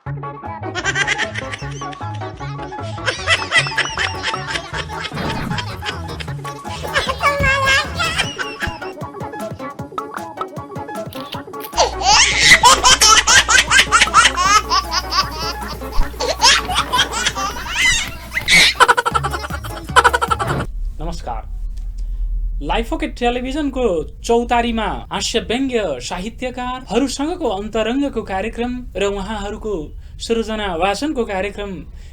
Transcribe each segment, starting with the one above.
नमस्कार। लाइफोके टेलिभिजनको चौतारीमा हास्य व्यङ्ग्य साहित्यकारहरूसँगको अन्तरङ्गको कार्यक्रम र उहाँहरूको सृजना वाचनको कार्यक्रम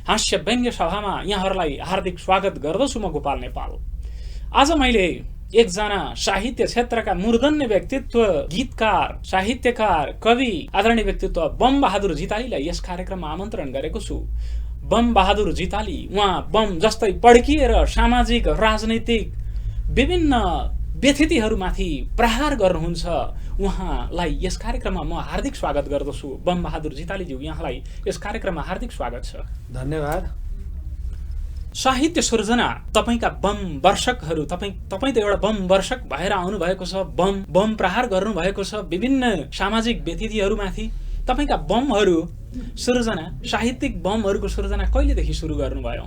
हास्य व्यङ्ग्य सभामा यहाँहरूलाई हार्दिक स्वागत गर्दछु। म गोपाल नेपाल। आज मैले एकजना साहित्य क्षेत्रका मूर्धन्य व्यक्तित्व, गीतकार, साहित्यकार, कवि, आदरणीय व्यक्तित्व बम बहादुर जितालीलाई यस कार्यक्रममा आमन्त्रण गरेको छु। बम बहादुर जिताली उहाँ बम जस्तै पड्किएर सामाजिक, राजनैतिक विभिन्न व्यथितिहरूमाथि प्रहार गर्नुहुन्छ। उहाँलाई यस कार्यक्रममा म हार्दिक स्वागत गर्दछु। बम बहादुर जितालीज्यू, यहाँलाई यस कार्यक्रममा हार्दिक स्वागत छ। धन्यवाद। साहित्य सृजना तपाईका बम वर्षकहरू, तपाईँ त एउटा बम वर्षक भएर आउनुभएको छ। बम प्रहार गर्नुभएको छ विभिन्न सामाजिक व्यथितिहरूमाथि। तपाईका बमहरू सृजना, साहित्यिक बमहरूको सृजना कहिलेदेखि सुरु गर्नुभयो?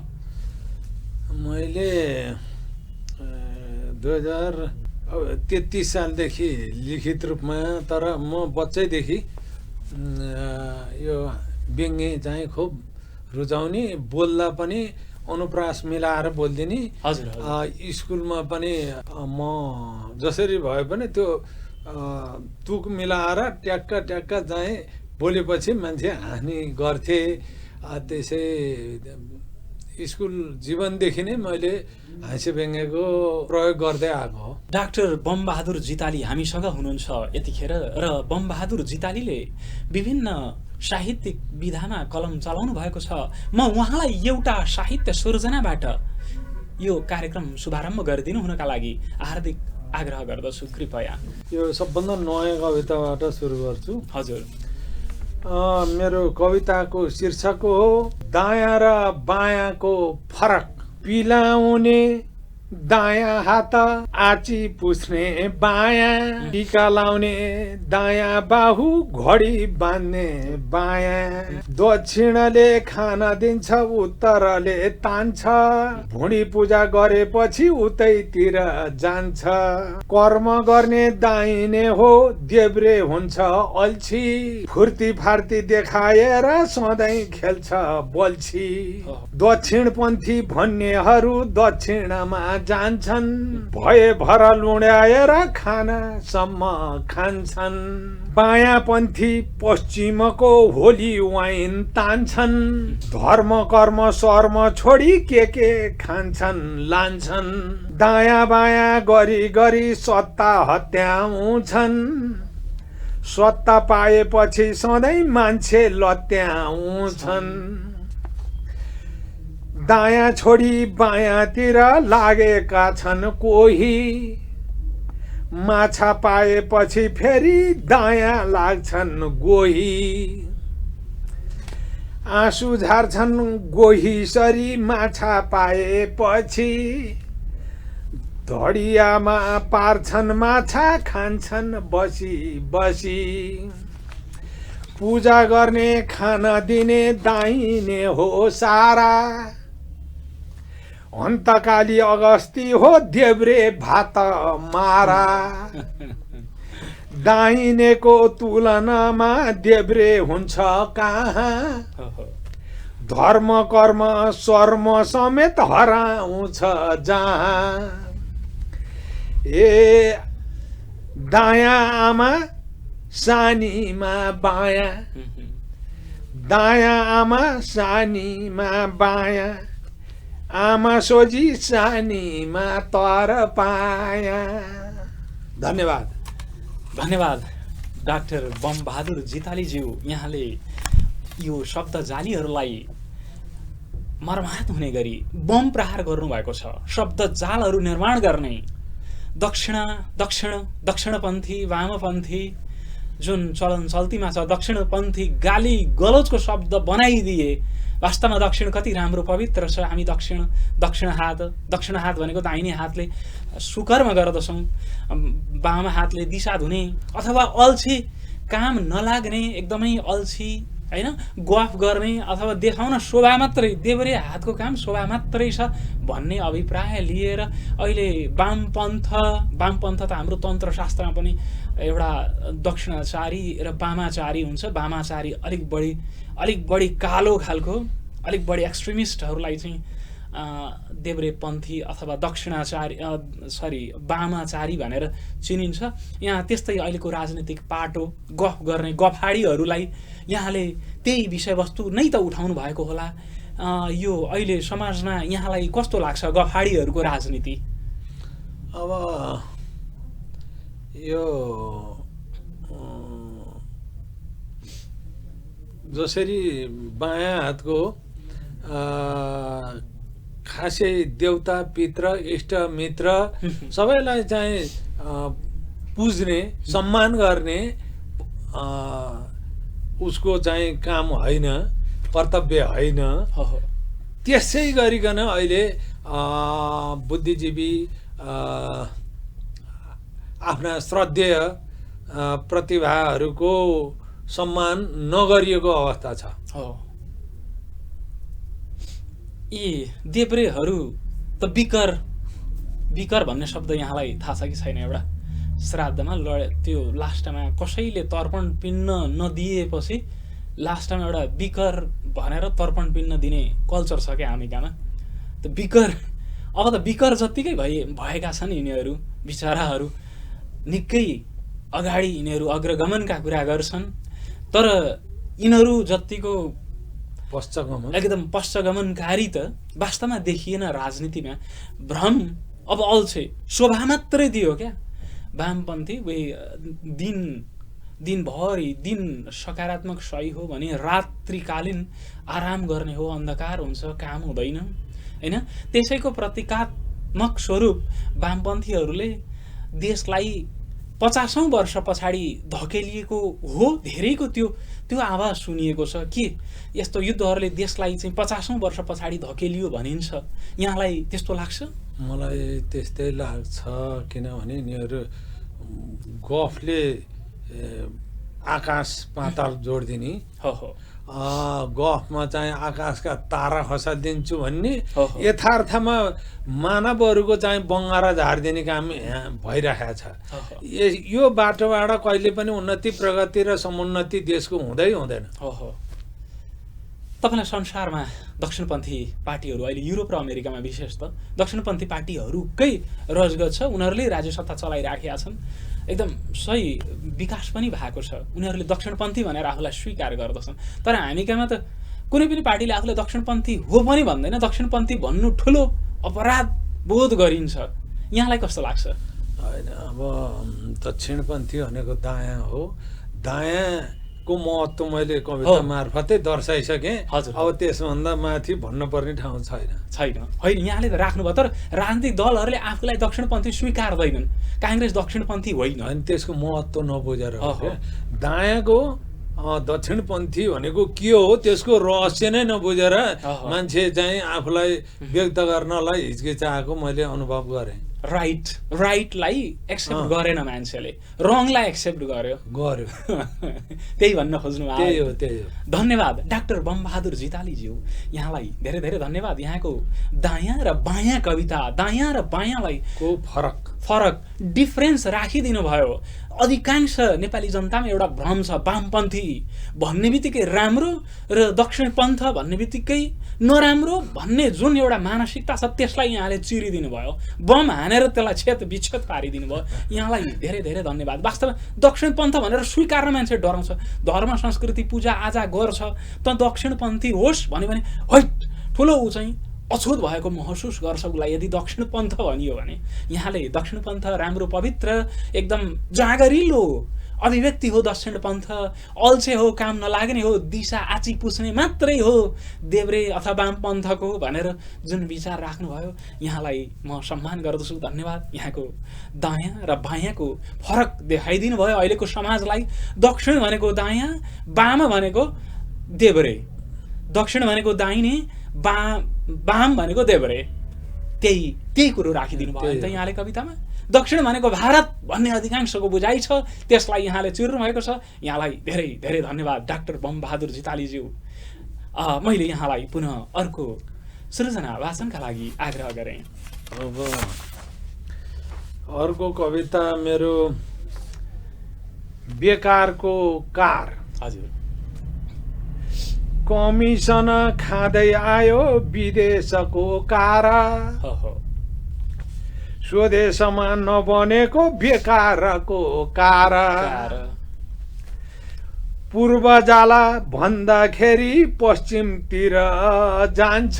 मैले 2033 सालदेखि लिखित रूपमा, तर म बच्चैदेखि यो व्यङ्ग्य चाहिँ खुब रुचाउने, बोल्दा पनि अनुप्रास मिलाएर बोल्दिने। हजुर। स्कुलमा पनि म जसरी भए पनि त्यो तुक मिलाएर ट्याक्क चाहिँ बोलेपछि मान्छे हाँस्ने गर्थे। त्यसै स्कुल जीवनदेखि नै मैले हास्य व्यङ्ग्यको प्रयोग गर्दै आएको हो। डाक्टर बम बहादुर जिताली हामीसँग हुनुहुन्छ यतिखेर, र बम बहादुर जितालीले विभिन्न साहित्यिक विधामा कलम चलाउनु भएको छ। म उहाँलाई एउटा साहित्य सृजनाबाट यो कार्यक्रम शुभारम्भ गरिदिनु हुनका लागि हार्दिक आग्रह गर्दछु। कृपया यो सबभन्दा नयाँ कविताबाट सुरु गर्छु। हजुर। मेरो कविताको शीर्षक हो दायाँ र बायाँको फरक। पिलाउने दायाँ हात, आची पुछ्ने बायाँ, टीका लाउने दायाँ बाहु, घडी बाँध्ने बायाँ। दक्षिणले खाना दिन्छ, उत्तरले तान्छ, भुँडी पूजा गरेपछि उतैतिर जान्छ। कर्म गर्ने दाहिने हो, देब्रे हुन्छ अल्छी, फुर्ती फार्ती देखाएर सधैँ खेल्छ बल्छी। दक्षिणपन्थी भन्नेहरू दक्षिणमा जान्छन्, भए भर लुड्याएर खानासम्म खान्छन्। बायाँपन्थी पश्चिमको होली वाइन तान्छन्, धर्म कर्म शर्म छोडी के खान्छन् लान्छन्। दायाँ बायाँ गरी गरी सत्ता हत्याउँछन्, सत्ता पाएपछि सधैँ मान्छे लत्याउँछन्। दायाँ छोडी बायाँतिर लागेका छन् कोही, माछा पाएपछि फेरि दायाँ लाग्छन् गोही। आँसु झार्छन् गोहीसरी माछा पाएपछि, धडियामा पार्छन् माछा खान्छन् बसी बसी। पूजा गर्ने खाना दिने दाहिने हो सारा, अन्तकाली अगस्ती हो देब्रे भात मारा। दाहिनेको तुलनामा देब्रे हुन्छ कहाँ, धर्म कर्म शर्म समेत हराउँछ जहाँ। ए दायाँ आमा सानीमा बायाँ, दायाँ आमा सानीमा बायाँ, आमा सोझी सानीमा तर पाया। धन्यवाद। धन्यवाद डाक्टर बम बहादुर जितालीज्यू। यहाँले यो शब्द जालीहरूलाई मर्माहत हुने गरी बम प्रहार गर्नुभएको छ। शब्द जालहरू निर्माण गर्ने दक्षिणपन्थी, वामपन्थी जुन चलन चल्तीमा छ, दक्षिणपन्थी गाली गलौजको शब्द बनाइदिए। वास्तवमा दक्षिण कति राम्रो पवित्र छ। हामी दक्षिण हात भनेको दाहिने हातले सुकर्म गर्दछौँ, बाम हातले दिशा धुने अथवा अल्छी, काम नलाग्ने, एकदमै अल्छी होइन, गफ गर्ने अथवा देखाउन शोभा मात्रै, देब्रे हातको काम शोभा मात्रै छ भन्ने अभिप्राय लिएर अहिले वामपन्थ त हाम्रो तन्त्रशास्त्रमा पनि एउटा दक्षिणाचारी र वामाचारी हुन्छ। वामाचारी अलिक बढी कालो खालको, अलिक बढी एक्सट्रिमिस्टहरूलाई चाहिँ देब्रेपन्थी अथवा वामाचारी भनेर चिनिन्छ। यहाँ त्यस्तै अहिलेको राजनीतिक पाटो गफ गर्ने गफाडीहरूलाई यहाँले त्यही विषयवस्तु नै त उठाउनु भएको होला। यो अहिले समाजमा यहाँलाई कस्तो लाग्छ गफाडीहरूको राजनीति? अब यो जसरी बायाँ हातको खासै देवता पित्र इष्ट मित्र सबैलाई चाहिँ पुज्ने सम्मान गर्ने उसको चाहिँ काम होइन, कर्तव्य होइन। त्यसै गरिकन अहिले बुद्धिजीवी आफ्ना श्रद्धेय प्रतिभाहरूको सम्मान नगरिएको अवस्था छ। यी देब्रेहरू त बिकर भन्ने शब्द यहाँलाई थाहा छ कि छैन? एउटा श्राद्धमा त्यो लास्टमा कसैले तर्पण पिण्ड नदिएपछि लास्टमा एउटा बिकर भनेर तर्पण पिण्ड दिने कल्चर छ क्या हामी कहाँमा। त बिकर, अब त बिकर जत्तिकै भएका छन् यिनीहरू बिचराहरू। निकै अगाडि यिनीहरू अग्रगमनका कुरा गर्छन्, तर यिनीहरू जत्तिको एकदम पश्चगमनकारी त वास्तवमा देखिएन राजनीतिमा। भ्रम अब अल्छे, शोभा मात्रै दियो क्या वामपन्थी। दिनभरि दिन सकारात्मक सही हो भने रात्रिकालीन आराम गर्ने हो, अन्धकार हुन्छ, काम हुँदैन होइन। त्यसैको प्रतीकात्मक स्वरूप वामपन्थीहरूले देशलाई 50औं वर्ष पछाडि धकेलिएको हो। धेरैको त्यो आवाज सुनिएको छ कि यस्तो युद्धहरूले देशलाई चाहिँ 50औं वर्ष पछाडि धकेलियो भनिन्छ। यहाँलाई त्यस्तो लाग्छ? मलाई त्यस्तै लाग्छ, किनभने यिनीहरू गफले आकाश पाताल जोडिदिने, गफमा चाहिँ आकाशका तारा खसादिन्छु भन्ने, यथार्थमा मानवहरूको चाहिँ बङ्गारा झारिदिने काम भइरहेको छ। यो बाटोबाट कहिले पनि उन्नति प्रगति र समुन्नति देशको हुँदैन। तपाईँलाई संसारमा दक्षिणपन्थी पार्टीहरू अहिले युरोप र अमेरिकामा विशेष त दक्षिणपन्थी पार्टीहरूकै रजगत छ। उनीहरूले राज्य सत्ता चलाइराखेका छन्, एकदम सही विकास पनि भएको छ। उनीहरूले दक्षिणपन्थी भनेर आफूलाई स्वीकार गर्दछन्। तर हामी कहाँमा त कुनै पनि पार्टीले आफूलाई दक्षिणपन्थी हो पनि भन्दैन। दक्षिणपन्थी भन्नु ठुलो अपराध बोध गरिन्छ। यहाँलाई कस्तो लाग्छ? होइन, अब दक्षिणपन्थी भनेको दायाँ हो। दायाँको महत्त्व मैले कविता मार्फतै दर्शाइसकेँ। अब त्यसभन्दा माथि भन्नुपर्ने ठाउँ छैन। होइन, यहाँले त राख्नुभयो, तर राजनीतिक दलहरूले आफूलाई दक्षिणपन्थी स्वीकार्दैनन्। काङ्ग्रेस दक्षिणपन्थी होइन। अनि त्यसको महत्त्व नबुझेर दायाँको दक्षिणपन्थी भनेको के हो त्यसको रहस्य नै नबुझेर मान्छे चाहिँ आफूलाई व्यक्त गर्नलाई हिचकिचाएको मैले अनुभव गरेँ। राइटलाई एक्सेप्ट गरेन मान्छेले, रङलाई एक्सेप्ट गर्यो। त्यही भन्न खोज्नु भयो। त्यही हो। धन्यवाद डाक्टर बमबहादुर जितालीज्यू, यहाँलाई धेरै धेरै धन्यवाद। यहाँको दायाँ र बायाँ कविता, दायाँ र बायाँलाई को फरक डिफरेन्स राखिदिनु भयो। अधिकांश नेपाली जनतामा एउटा भ्रम छ, वामपन्थी भन्ने बित्तिकै राम्रो र दक्षिणपन्थ भन्ने बित्तिकै नराम्रो भन्ने जुन एउटा मानसिकता छ त्यसलाई यहाँले चिरिदिनु भयो, बम हानेर त्यसलाई छेद पारिदिनु भयो। यहाँलाई धेरै धेरै धन्यवाद। वास्तवमा दक्षिणपन्थ भनेर स्वीकार्न मान्छे डराउँछ। धर्म संस्कृति पूजा आजा गर्छ त दक्षिणपन्थी होस् भन्यो भने हैट ठुलो ऊ चाहिँ अछुत भएको महसुस गर्छ उसलाई यदि दक्षिणपन्थ भनियो भने। यहाँले दक्षिणपन्थ राम्रो पवित्र एकदम जागरिलो अभिव्यक्ति हो दक्षिणपन्थ, अल्छे हो, काम नलाग्ने हो, दिशा आची पुछ्ने मात्रै हो देब्रे अथवा वामपन्थको भनेर जुन विचार राख्नुभयो यहाँलाई म सम्मान गर्दछु। धन्यवाद। यहाँको दायाँ र बायाँको फरक देखाइदिनु भयो अहिलेको समाजलाई। दक्षिण भनेको दायाँ, वाम भनेको देब्रे, दक्षिण भनेको दाहिने, वाम भनेको देब्रे, त्यही कुरो राखिदिनु भयो नि त यहाँले कवितामा। दक्षिण भनेको भारत भन्ने अधिकांशको बुझाइ छ, त्यसलाई यहाँले चिर्नु भएको छ। यहाँलाई धेरै धेरै धन्यवाद डाक्टर बमबहादुर जितालीज्यू। मैले यहाँलाई पुनः अर्को सृजना वाचनका लागि आग्रह गरेँ। अब अर्को कविता मेरो बेकारको कार। हजुर। कमिसन खाँदै आयो विदेशको कार, स्वदेशमा नबनेको बेकारको कार। पूर्व जाला भन्दाखेरि पश्चिमतिर जान्छ,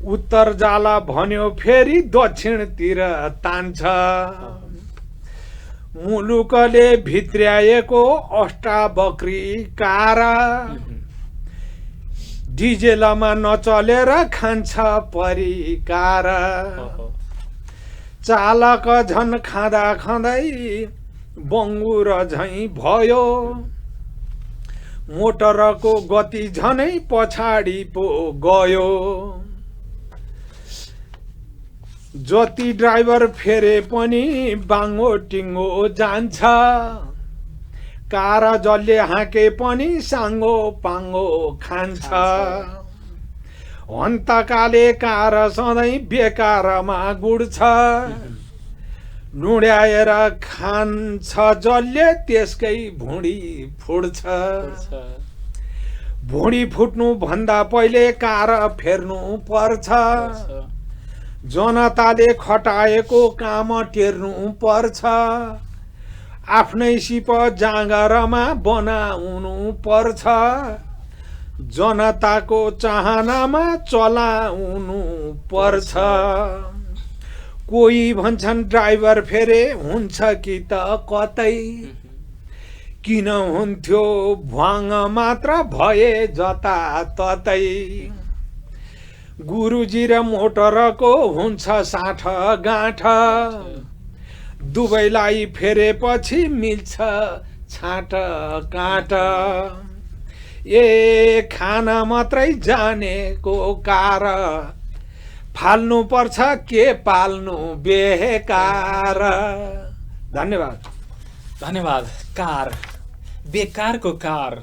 उत्तर जाला भन्यो फेरि दक्षिणतिर तान्छ। मुलुकले भित्र्याएको अष्टावक्री कार, डिजेलमा नचलेर खान्छ परिकार। चालक झन खाँदा खाँदै बङ्गुर झैँ भयो, मोटरको गति झनै पछाडि पो गयो। जति ड्राइभर फेरे पनि बाङ्गो टिङ्गो जान्छ, कार जसले हाँके पनि साङ्गो पाङ्गो खान्छ। हन्तकाले कार सधैँ बेकारमा गुड्छ, लुड्याएर खान्छ जसले त्यसकै भुँडी फुट्छ। भुँडी फुट्नु भन्दा पहिले कार फेर्नु पर्छ, जनताले खटाएको काम टेर्नु पर्छ। आफ्नै सिप जाँगरमा बनाउनु पर्छ, जनताको चाहनामा चलाउनु पर्छ। कोही भन्छन् ड्राइभर फेरे हुन्छ कि त कतै, किन हुन्थ्यो भ्वाङ मात्र भए जता ततै। गुरुजी र मोटरको हुन्छ साठ गाँठ, दुवैलाई फेरेपछि मिल्छ छाँट काँट। ए खाना मात्रै जानेको कार, फाल्नु पर्छ के पाल्नु बेकार। धन्यवाद। धन्यवाद। कार, बेकारको कार।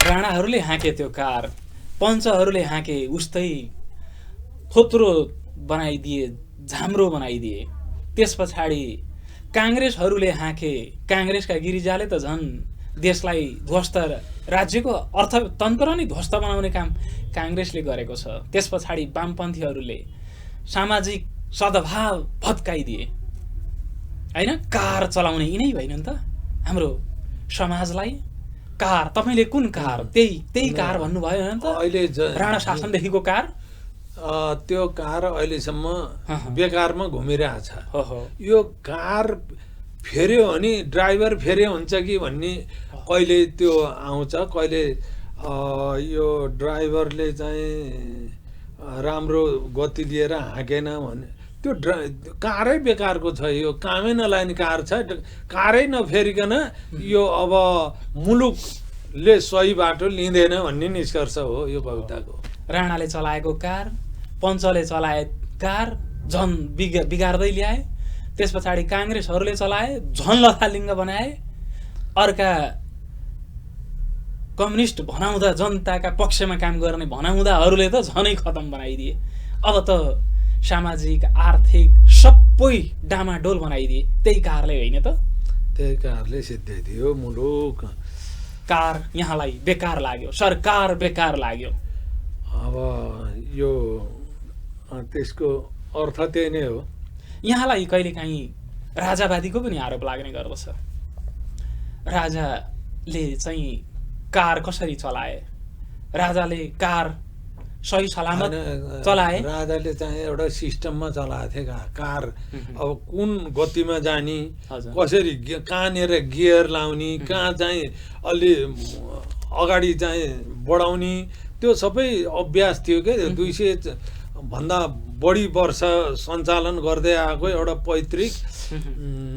राणाहरूले हाँके त्यो कार, पञ्चहरूले हाँके उस्तै थोत्रो बनाइदिए, झाम्रो बनाइदिए। त्यस पछाडि काङ्ग्रेसहरूले हाँके, काङ्ग्रेसका गिरिजाले त झन् देशलाई ध्वस्त, राज्यको अर्थतन्त्र नै ध्वस्त बनाउने काम काङ्ग्रेसले गरेको छ। त्यस पछाडि वामपन्थीहरूले सामाजिक सद्भाव भत्काइदिए हैन। कार चलाउने यिनै होइन त हाम्रो समाजलाई। कार, तपाईँले कुन कार? त्यही कार भन्नुभयो होइन त, अहिले राणा शासनदेखिको कार। त्यो कार अहिलेसम्म बेकारमा घुमिरहेछ। यो कार फेर्यो भने ड्राइभर फेरे हुन्छ कि भन्ने कहिले त्यो आउँछ, कहिले यो ड्राइभरले चाहिँ राम्रो गति लिएर हाँकेन भने त्यो कारै बेकारको छ। यो कामै नलाग्ने कार छ, कारै नफेरिकन यो अब मुलुकले सही बाटो लिँदैन भन्ने निष्कर्ष हो यो कविताको। राणाले चलाएको कार, पञ्चले चलाए कार झन् बिगार्दै ल्याए। त्यस पछाडि काङ्ग्रेसहरूले चलाए, झन् लथालिङ्ग बनाए। अर्का कम्युनिस्ट भनाउँदा, जनताका पक्षमा काम गर्ने भनाउँदाहरूले त झनै खतम बनाइदिए। अब त सामाजिक आर्थिक सबै डामाडोल बनाइदिए। त्यही कारले होइन त, त्यही कारले सिद्ध्याइदियो मुलुक। कार यहाँलाई बेकार लाग्यो, सरकार बेकार लाग्यो। अब यो त्यसको अर्थ त्यही नै हो। यहाँलाई कहिलेकाहीँ राजावादीको पनि आरोप लाग्ने गर्दछ। राजाले चाहिँ कार कसरी चलाए, राजाले कार सही सलामत चलाए। राजाले चाहिँ एउटा सिस्टममा चलाएको थियो कार। अब कुन गतिमा जाने, कसरी कहाँनिर गियर लाउने, कहाँ चाहिँ अलि अगाडि चाहिँ बढाउने, त्यो सबै अभ्यास थियो क्या। 200 भन्दा बढी वर्ष सञ्चालन गर्दै आएको एउटा पैतृक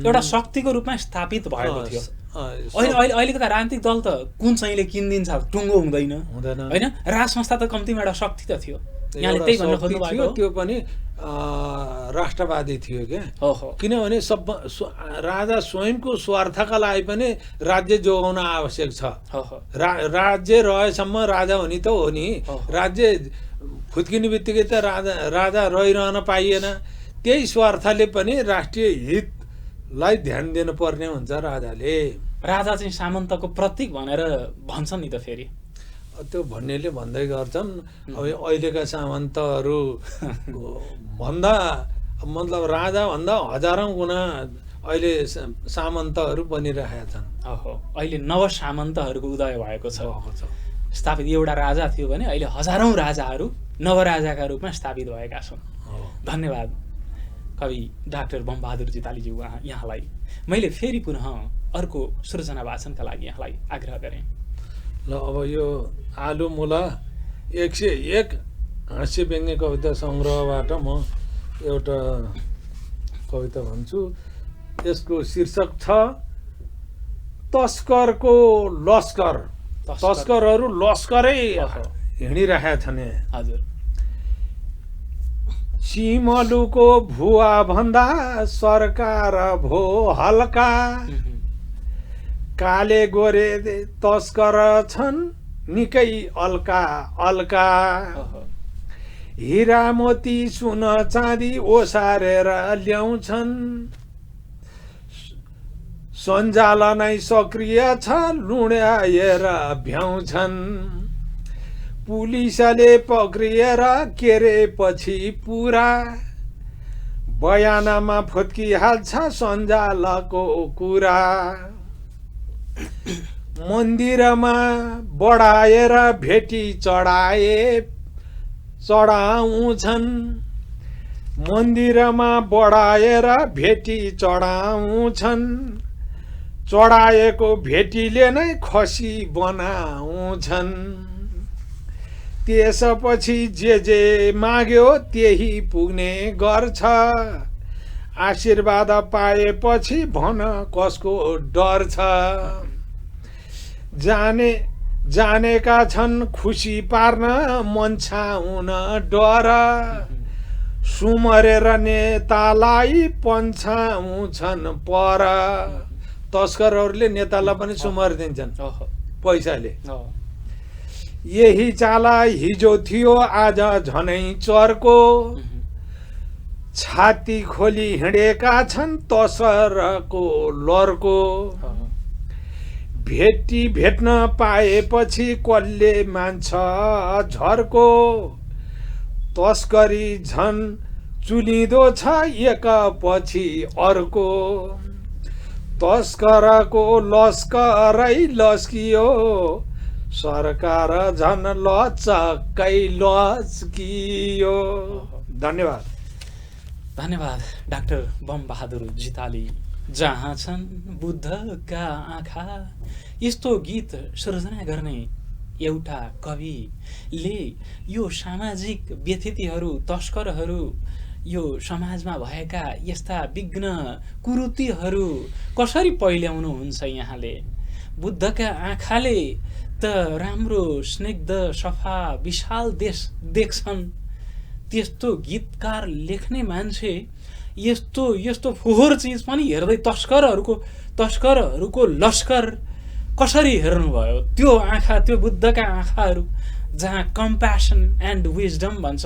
एउटा शक्तिको रूपमा स्थापित भएको थियो। अहिलेको त राजनीतिक दल त कुन चाहिँले किनिदिन्छ, टुङ्गो हुँदैन होइन। राज संस्था त कम्तीमा एउटा शक्ति त थियो। यहाँले त्यही भन्न खोज्नु भएको हो? त्यो पनि राष्ट्रवादी थियो क्या। ओहो किनभने राजा स्वयंको स्वार्थका लागि पनि राज्य जोगाउन आवश्यक छ। ओहो राज्य रहेसम्म राजा हुने त हो नि। राज्य फुत्किने बित्तिकै त राजा रहिरहन पाइएन। त्यही स्वार्थले पनि राष्ट्रिय हितलाई ध्यान दिनुपर्ने हुन्छ राजाले। राजा चाहिँ सामन्तको प्रतीक भनेर भन्छन् नि त फेरि। त्यो भन्नेले भन्दै गर्छन्। अब अहिलेका सामन्तहरू भन्दा मतलब राजा भन्दा हजारौं गुणा अहिले सामन्तहरू बनिरहेका छन्। ओहो अहिले नव सामन्तहरूको उदय भएको छ। स्थापित एउटा राजा थियो भने अहिले हजारौं राजाहरू नवराजाका रूपमा स्थापित भएका छन्। धन्यवाद कवि डाक्टर बमबहादुर जितालीज्यू यहाँलाई। मैले फेरि पुनः अर्को सृजना वाचनका लागि यहाँलाई आग्रह गरेँ। ल अब यो आलु मुला 101 हाँस्य व्यङ्ग्य कविता सङ्ग्रहबाट म एउटा कविता भन्छु। यसको शीर्षक छ तस्करको लस्कर। तस्करहरू लस्करै हिँडिरहेका छन्। हजुर सिमलुको भुवा भन्दा सरकार भो हल्का। काले गोरे तस्कर छन् निकै अल्का अल्का। हिरा मोती सुन चाँदी ओसारेर ल्याउँछन्। सञ्जाल नै सक्रिय छ लुण्याएर भ्याउँछन्। पुलिसले पक्रिएर केरेपछि पुरा बयानमा फुत्किहाल्छ सञ्जालको कुरा। मन्दिरमा बढाएर भेटी चढाउँछन्। मन्दिरमा बढाएर भेटी चढाउँछन्। चढाएको भेटीले नै खसी बनाउँछन्। त्यसपछि जे माग्यो त्यही पुग्ने गर्छ। आशीर्वाद पाएपछि भन कसको डर छ। जानेका छन् खुसी पार्न मन्छाउन डर। सुमरेर नेतालाई पन्छाउँछन् पर। तस्करहरूले नेतालाई पनि सुमरिदिन्छन् पैसाले। यही चाला हिजो थियो आज झनै चर्को। छाती खोली हिँडेका छन् तस्करको लर्को। भेट्न पाएपछि कसले मान्छ झर्को। तस्करी झन् चुलिँदो छ एकपछि अर्को। तस्करको लस्करै लस्कियो सरकार झन लचकै लस्कियो। धन्यवाद। धन्यवाद डाक्टर बमबहादुर जिताली। जहाँ छन् बुद्धका आँखा। यस्तो गीत सृजना गर्ने एउटा कविले यो सामाजिक व्यथितिहरू तस्करहरू यो समाजमा भएका यस्ता विघ्न कुरीतिहरू कसरी पहिल्याउनुहुन्छ यहाँले। बुद्धका आँखाले त राम्रो स्निग्ध सफा विशाल देश देख्छन्। त्यस्तो गीतकार लेख्ने मान्छे यस्तो फोहोर चिज पनि हेर्दै तस्करहरूको लस्कर कसरी हेर्नुभयो। त्यो आँखा त्यो बुद्धका आँखाहरू जहाँ कम्प्यासन एन्ड विजडम भन्छ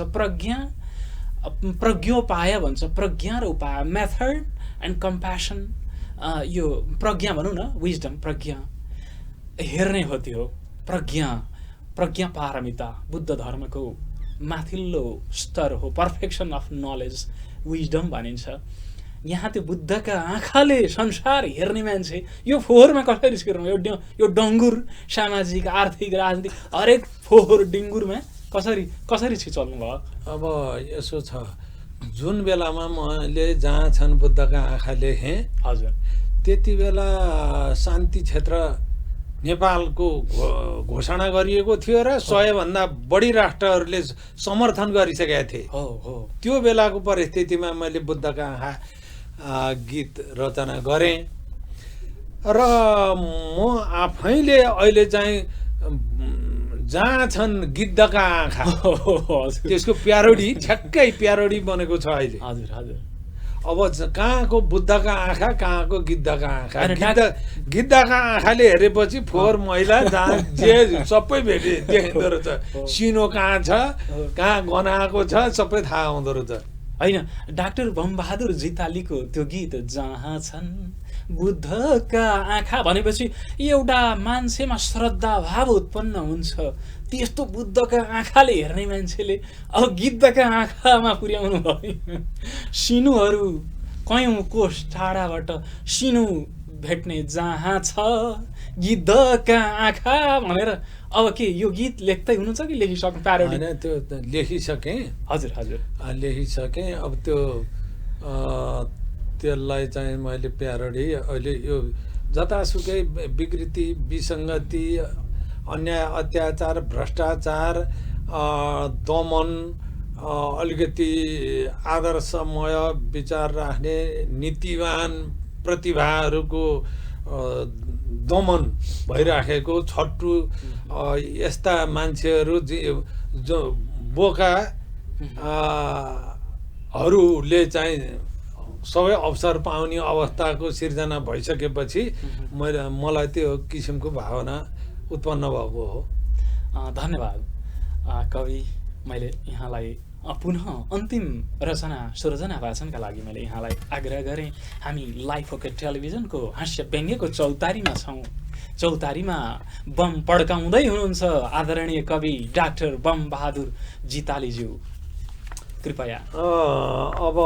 प्रज्ञोपाय भन्छ प्रज्ञा र उपाय मेथड एन्ड कम्प्यासन यो प्रज्ञा भनौँ न विजडम प्रज्ञा हेर्ने हो। त्यो प्रज्ञा पारमिता बुद्ध धर्मको माथिल्लो स्तर हो। पर्फेक्सन अफ नलेज विजडम भनिन्छ। यहाँ त्यो बुद्धका आँखाले संसार हेर्ने मान्छे यो फोहोरमा कसरी छिर्नु। यो डङ्गुर सामाजिक आर्थिक राजनीतिक हरेक फोहोर डिङ्गुरमा कसरी छिचल्नु भयो। अब यसो छ जुन बेलामा मैले जहाँ छन् बुद्धका आँखा लेखेँ हजुर त्यति बेला शान्ति क्षेत्र नेपालको घोषणा गरिएको थियो र 100 भन्दा बढी राष्ट्रहरूले समर्थन गरिसकेका थिए। त्यो बेलाको परिस्थितिमा मैले बुद्धका आँखा गीत रचना गरेँ र म आफैले अहिले चाहिँ जहाँ छन् गिद्धका आँखा हजुर त्यसको प्यारोडी ठ्याक्कै प्यारोडी बनेको छ अहिले। हजुर हजुर अब कहाँको बुद्धका आँखा कहाँको गिद्धका आँखा होइन, गिद्धका आँखाले हेरेपछि फोहोर मैला जहाँ जे सबै भेटे देखिँदो रहेछ। सिनो कहाँ छ कहाँ गनाएको छ सबै थाहा हुँदो रहेछ। होइन, डाक्टर बमबहादुर जितालीको त्यो गीत जहाँ छन् बुद्धका आँखा भनेपछि एउटा मान्छेमा श्रद्धा भाव उत्पन्न हुन्छ। त्यस्तो बुद्धका आँखाले हेर्ने मान्छेले अब गिद्धका आँखामा पुर्याउनु भयो। सिनुहरू कयौँ कोष टाढाबाट सिनु भेट्ने जहाँ छ गिद्धका आँखा भनेर अब के यो गीत लेख्दै हुनुहुन्छ कि लेखिसक्नु प्यारोडी? होइन, त्यो लेखिसकेँ। हजुर हजुर लेखिसकेँ। अब त्यो त्यसलाई चाहिँ मैले प्यारोडी अहिले यो जतासुकै विकृति विसङ्गति अन्याय अत्याचार भ्रष्टाचार दमन अलिकति आदर्शमय विचार राख्ने नीतिवान प्रतिभाहरूको दमन भइराखेको छट्टु यस्ता मान्छेहरू जो बोका हरूले चाहिँ सबै अवसर पाउने अवस्थाको सिर्जना भइसकेपछि मलाई त्यो किसिमको भावना उत्पन्न भएको हो। धन्यवाद कवि। मैले यहाँलाई पुनः अन्तिम रचना सृजना वाचनका लागि मैले यहाँलाई आग्रह गरेँ। हामी लाइफ ओके टेलिभिजनको हास्य व्यङ्ग्यको चौतारीमा छौँ। चौतारीमा बम पड्काउँदै हुनुहुन्छ आदरणीय कवि डाक्टर बमबहादुर जितालीज्यू, कृपया। अब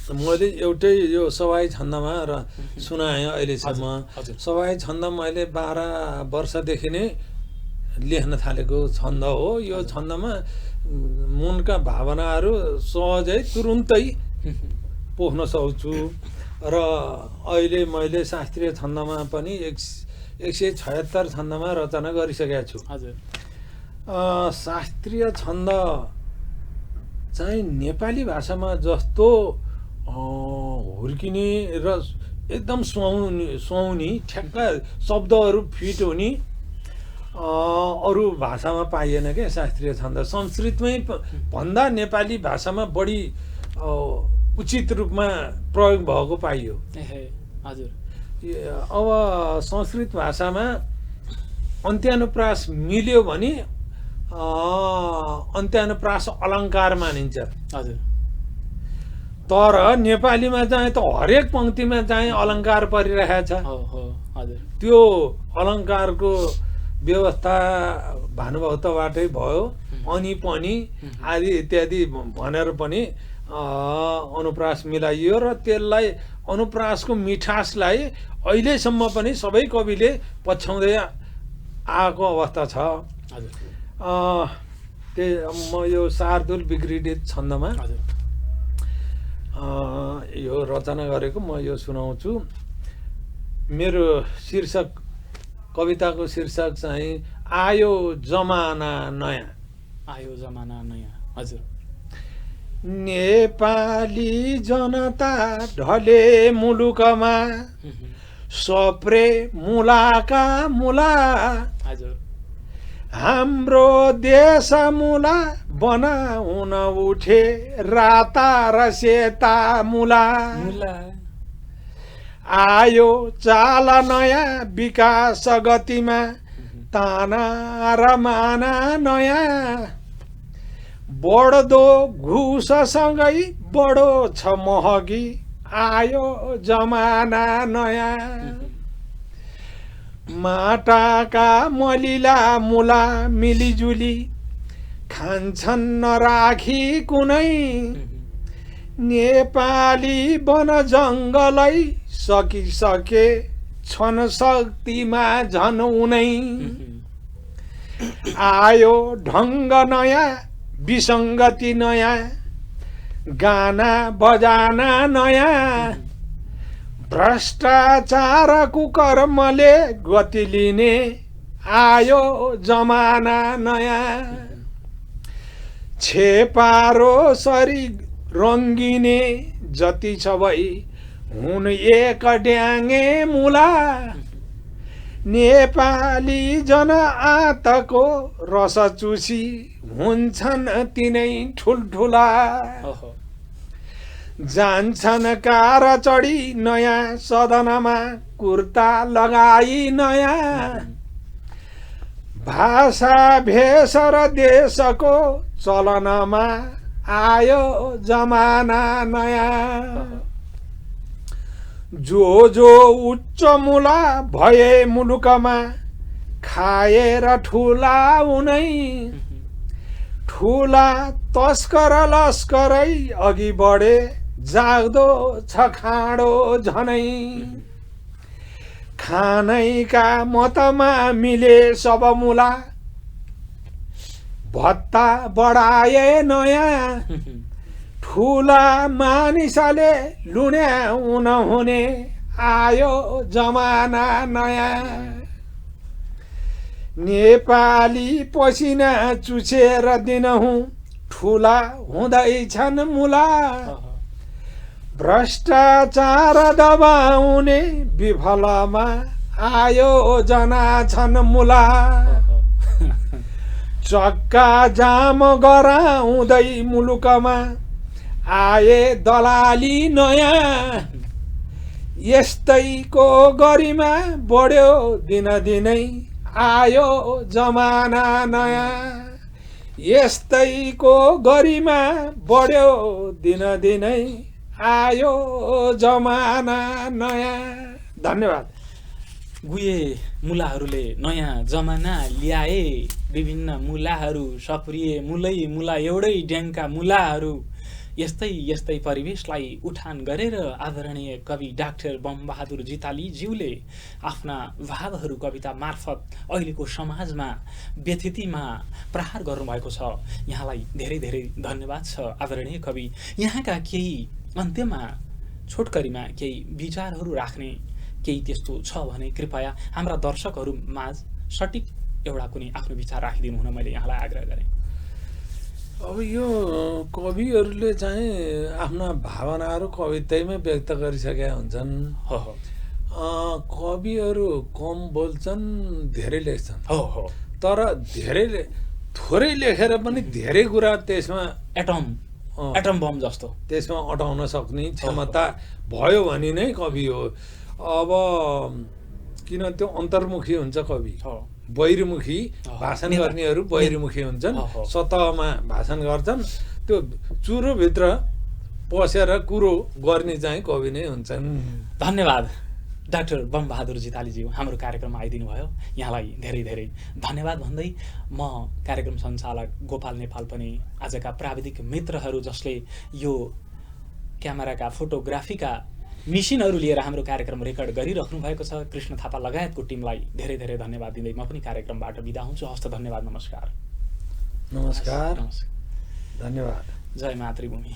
मैले एउटै यो सवाई छन्दमा र सुनाएँ अहिलेसम्म। सवाई छन्द मैले 12 वर्षदेखि नै लेख्न थालेको छन्द हो। यो छन्दमा मनका भावनाहरू सहजै तुरुन्तै पोख्न सक्छु र अहिले मैले शास्त्रीय छन्दमा पनि 176 छन्दमा रचना गरिसकेका छु। शास्त्रीय छन्द चाहिँ नेपाली भाषामा जस्तो हुर्किने र एकदम सुहाउने ठ्याक्क शब्दहरू फिट हुने अरू भाषामा पाइएन क्या शास्त्रीय छन्द। संस्कृतमै भन्दा नेपाली भाषामा बढी उचित रूपमा प्रयोग भएको पाइयो। हजुर। अब संस्कृत भाषामा अन्त्यानुप्रास मिल्यो भने अन्त्यानुप्रास अलङ्कार मानिन्छ। हजुर। तर नेपालीमा चाहिँ त हरेक पंक्तिमा चाहिँ अलङ्कार परिरहेछ। त्यो अलङ्कारको व्यवस्था भानुभक्तबाटै भयो। अनि पनि आदि इत्यादि भनेर पनि अनुप्रास मिलाइयो र त्यसलाई अनुप्रासको मिठासलाई अहिलेसम्म पनि सबै कविले पछ्याउँदै आएको अवस्था छ। म यो शार्दुल विक्रीडित छन्दमा यो रचना गरेको म यो सुनाउँछु। मेरो शीर्षक कविताको शीर्षक चाहिँ आयो जमाना नयाँ। आयो जमाना नयाँ। हजुर। नेपाली जनता ढले मुलुकमा सप्रे मुलाका मुला। हजुर। हाम्रो देश मुला बनाउन उठे राता र सेता मुला। आयो चाल नयाँ विकास गतिमा ताना र माना नयाँ। बढ्दो घुससँगै बढो छ महगी आयो जमाना नयाँ। माटाका मलिला मुला मिलिजुली खान्छन् नराखी कुनै। नेपाली वन जङ्गलै सकिसके छन् शक्तिमा झन् उनै। आयो ढङ्ग नयाँ विसङ्गति नयाँ गाना बजाना नयाँ। भ्रष्टाचार कुकर्मले गति लिने आयो जमाना नयाँ। छेपारो सरी रङ्गिने जति छ भई हुन एक ड्याङ्गे मुला। नेपाली जनआतको रस चुसी हुन्छन् तिनै ठुल्ठुला ओहो जान्छन् कार चढी नयाँ सदनमा कुर्ता लगाई नयाँ भाषा भेष र देशको चलनमा आयो जमाना नयाँ जो उच्च मुला भए मुलुकमा खाएर ठुला उनै ठुला तस्कर लस्करै अघि बढे जाग्दो छ खाँडो झनै खानैका मतमा मिले सब मुला भत्ता बढाए नयाँ ठुला मानिसले लुण्या हुने आयो जमाना नयाँ नेपाली पसिना चुसेर दिनहुँ ठुला हुँदैछन् मुला भ्रष्टाचार दबाउने विफलमा आयो जना छन् मुला चक्का जाम गराउँदै मुलुकमा आए दलाली नयाँ यस्तैको गरिमा बढ्यो दिनदिनै आयो जमाना नयाँ यस्तैको गरिमा बढ्यो दिनदिनै आयो जमाना नयाँ। धन्यवाद। गुये मुलाहरूले नयाँ जमाना ल्याए विभिन्न मुलाहरू सप्रिए मुलै मुला एउटै ड्याङका मुलाहरू यस्तै यस्तै परिवेशलाई उठान गरेर आदरणीय कवि डाक्टर बमबहादुर जितालीज्यूले आफ्ना भावहरू कविता मार्फत अहिलेको समाजमा व्यथितिमा प्रहार गर्नुभएको छ। यहाँलाई धेरै धेरै धन्यवाद छ आदरणीय कवि। यहाँका केही अन्त्यमा छोटकरीमा केही विचारहरू राख्ने केही त्यस्तो छ भने कृपया हाम्रा दर्शकहरू माझ सटिक एउटा कुनै आफ्नो विचार राखिदिनु हुन मैले यहाँलाई आग्रह गरेँ। अब यो कविहरूले चाहिँ आफ्ना भावनाहरू कवितामै व्यक्त गरिसकेका हुन्छन्। कविहरू कम बोल्छन् धेरै लेख्छन् तर थोरै लेखेर पनि धेरै कुरा त्यसमा एटम बम जस्तो त्यसमा अटाउन सक्ने क्षमता भयो भने नै कवि हो। अब किन त्यो अन्तर्मुखी हुन्छ कवि, बहिर्मुखी भाषण गर्नेहरू बहिर्मुखी हुन्छन्, सतहमा भाषण गर्छन्, त्यो चुरोभित्र पसेर कुरो गर्ने चाहिँ कवि नै हुन्छन्। धन्यवाद डाक्टर बमबहादुर जितालीज्यू, हाम्रो कार्यक्रममा आइदिनु भयो। यहाँलाई धेरै धेरै धन्यवाद भन्दै म कार्यक्रम सञ्चालक गोपाल नेपाल पनि आजका प्राविधिक मित्रहरू जसले यो क्यामेराका फोटोग्राफीका मिसिनहरू लिएर हाम्रो कार्यक्रम रेकर्ड गरिराख्नु भएको छ कृष्ण थापा लगायतको टिमलाई धेरै धेरै धन्यवाद दिँदै म पनि कार्यक्रमबाट बिदा हुन्छु। हस्त धन्यवाद। नमस्कार। नमस्कार। धन्यवाद। जय मातृभूमि।